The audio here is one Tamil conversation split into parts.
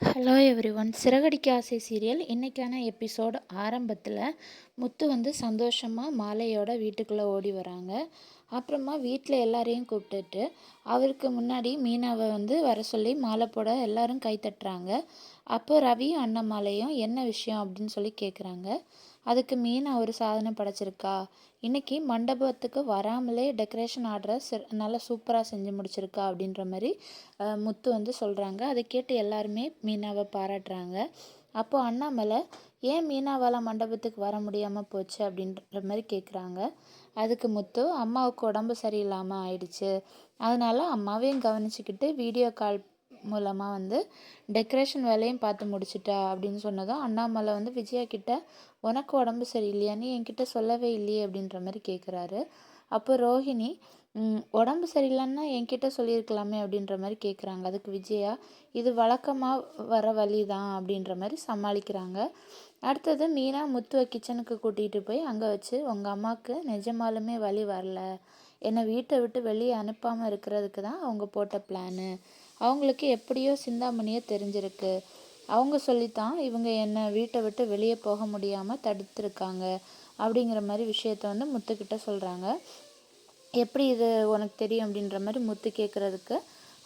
Hello everyone. சிறகடிக்க ஆசை சீரியல் இன்றைக்கான எபிசோடு ஆரம்பத்தில் முத்து வந்து சந்தோஷமாக மாலையோட வீட்டுக்குள்ளே ஓடி வராங்க. அப்புறமா வீட்டில் எல்லாரையும் கூப்பிட்டுட்டு அவருக்கு முன்னாடி மீனாவை வந்து வர சொல்லி மாலை போட எல்லாரும் கை தட்டுறாங்க. அப்போ ரவியும் அண்ணமாலையும் என்ன விஷயம் அப்படின்னு சொல்லி கேட்குறாங்க. அதுக்கு மீனா ஒரு சாதனை படைச்சிருக்கா, இன்றைக்கி மண்டபத்துக்கு வராமலே டெக்கரேஷன் ஆர்டரை நல்லா சூப்பராக செஞ்சு முடிச்சிருக்கா அப்படின்ற மாதிரி முத்து வந்து சொல்கிறாங்க. அதை கேட்டு எல்லாருமே மீனாவை பாராட்டுறாங்க. அப்போது அண்ணாமலை ஏன் மீனாவால் மண்டபத்துக்கு வர முடியாமல் போச்சு அப்படின்ற மாதிரி கேட்குறாங்க. அதுக்கு முத்து அம்மாவுக்கு உடம்பு சரியில்லாமல் ஆயிடுச்சு, அதனால் அம்மாவையும் கவனிச்சுக்கிட்டு வீடியோ கால் மூலமாக வந்து டெக்கரேஷன் வேலையும் பார்த்து முடிச்சிட்டா அப்படின்னு சொன்னதும் அண்ணாமலை வந்து விஜயா கிட்ட உனக்கு உடம்பு சரியில்லையான்னு என்கிட்ட சொல்லவே இல்லையே அப்படின்ற மாதிரி கேட்குறாரு. அப்போ ரோஹிணி உடம்பு சரியில்லைன்னா என்கிட்ட சொல்லியிருக்கலாமே அப்படின்ற மாதிரி கேட்குறாங்க. அதுக்கு விஜயா இது வழக்கமாக வர வழி தான் அப்படின்ற மாதிரி சமாளிக்கிறாங்க. அடுத்தது மீனா முத்துவை கிச்சனுக்கு கூட்டிகிட்டு போய் அங்கே வச்சு உங்கள் அம்மாவுக்கு நிஜமாலுமே வழி வரல, என்னை வீட்டை விட்டு வெளியே அனுப்பாமல் இருக்கிறதுக்கு தான் அவங்க போட்ட பிளானு, அவங்களுக்கு எப்படியோ சிந்தாமணியை தெரிஞ்சிருக்கு, அவங்க சொல்லித்தான் இவங்க என்னை வீட்டை விட்டு வெளியே போக முடியாமல் தடுத்துருக்காங்க அப்படிங்கிற மாதிரி விஷயத்த வந்து முத்துக்கிட்ட சொல்கிறாங்க. எப்படி இது உனக்கு தெரியும் அப்படின்ற மாதிரி முத்து கேட்குறதுக்கு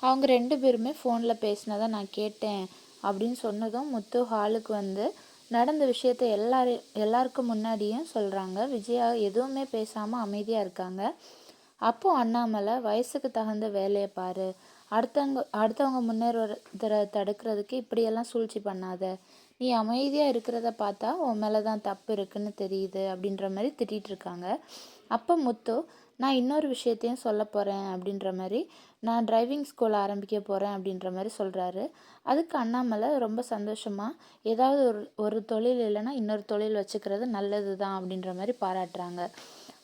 அவங்க 2 பேருமே ஃபோனில் பேசினதை நான் கேட்டேன் அப்படின்னு சொன்னதும் முத்து ஹாலுக்கு வந்து நடந்த விஷயத்த எல்லாருக்கும் முன்னாடியும் சொல்கிறாங்க. விஜயா எதுவுமே பேசாமல் அமைதியாக இருக்காங்க. அப்போது அண்ணாமலை வயசுக்கு தகுந்த வேலையை பாரு, அடுத்தவங்க முன்னேறுவதை தடுக்கிறதுக்கு இப்படியெல்லாம் சூழ்ச்சி பண்ணாத, நீ அமைதியாக இருக்கிறத பார்த்தா உன் மேலே தான் தப்பு இருக்குன்னு தெரியுது அப்படின்ற மாதிரி திட்டிகிட்டு இருக்காங்க. அப்போ முத்து நான் இன்னொரு விஷயத்தையும் சொல்ல போகிறேன் அப்படின்ற மாதிரி நான் டிரைவிங் ஸ்கூல் ஆரம்பிக்க போகிறேன் அப்படின்ற மாதிரி சொல்கிறாரு. அதுக்கு அண்ணாமலை ரொம்ப சந்தோஷமாக ஏதாவது ஒரு தொழில் இல்லைன்னா இன்னொரு தொழில் வச்சுக்கிறது நல்லது தான் அப்படின்ற மாதிரி பாராட்டுறாங்க.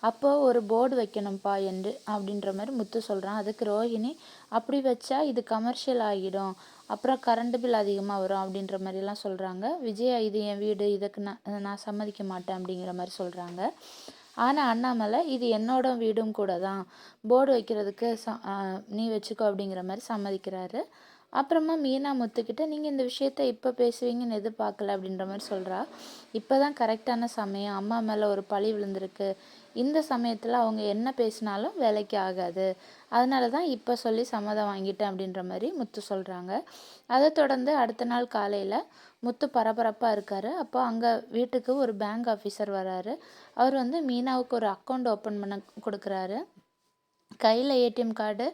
அப்போது ஒரு போர்டு வைக்கணும்ப்பா என்று அப்படின்ற மாதிரி முத்து சொல்கிறான். அதுக்கு ரோஹிணி அப்படி வச்சா இது கமர்ஷியல் ஆகிடும், அப்புறம் கரண்ட் பில் அதிகமாக வரும் அப்படின்ற மாதிரிலாம் சொல்கிறாங்க. விஜயா இது என் வீடு, இதுக்கு நான் சம்மதிக்க மாட்டேன் அப்படிங்கிற மாதிரி சொல்கிறாங்க. ஆனால் அண்ணாமலை இது என்னோட வீடும் கூட தான், போர்டு வைக்கிறதுக்கு நீ வச்சுக்கோ அப்படிங்கிற மாதிரி சம்மதிக்கிறாரு. அப்புறமா மீனா முத்துக்கிட்ட நீங்கள் இந்த விஷயத்த இப்போ பேசுவீங்கன்னு எதிர்பார்க்கல அப்படின்ற மாதிரி சொல்கிறா. இப்போ தான் கரெக்டான சமயம், அம்மா மேலே ஒரு பழி விழுந்திருக்கு, இந்த சமயத்தில் அவங்க என்ன பேசினாலும் வேலைக்கு ஆகாது, அதனால தான் இப்போ சொல்லி சம்மதம் வாங்கிட்டேன் அப்படின்ற மாதிரி முத்து சொல்கிறாங்க. அதை தொடர்ந்து அடுத்த நாள் காலையில் முத்து பரபரப்பாக இருக்கார். அப்போ அங்கே வீட்டுக்கு ஒரு பேங்க் ஆஃபீஸர் வராரு. அவர் வந்து மீனாவுக்கு ஒரு அக்கௌண்ட் ஓப்பன் பண்ண கொடுக்குறாரு. கையில் ATM card,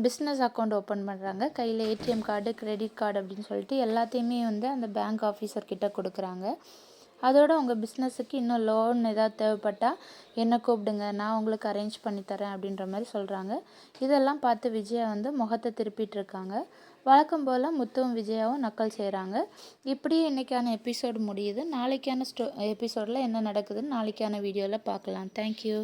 business account open பண்ணுறாங்க. கையில் ஏடிஎம் கார்டு, கிரெடிட் கார்டு அப்படின்னு சொல்லிட்டு எல்லாத்தையுமே வந்து அந்த பேங்க் ஆஃபீஸர்கிட்ட கொடுக்குறாங்க. அதோட உங்கள் பிஸ்னஸுக்கு இன்னும் லோன் ஏதாவது தேவைப்பட்டால் என்னை கூப்பிடுங்க, நான் உங்களுக்கு அரேஞ்ச் பண்ணித்தரேன் அப்படின்ற மாதிரி சொல்கிறாங்க. இதெல்லாம் பார்த்து விஜயா வந்து முகத்தை திருப்பிட்டு இருக்காங்க. வழக்கம் போல் முத்துவும் விஜயாவும் நக்கல் செய்கிறாங்க. இப்படியே இன்றைக்கான எபிசோடு முடியுது. நாளைக்கான எபிசோடில் என்ன நடக்குதுன்னு நாளைக்கான வீடியோவில் பார்க்கலாம். தேங்க்யூ.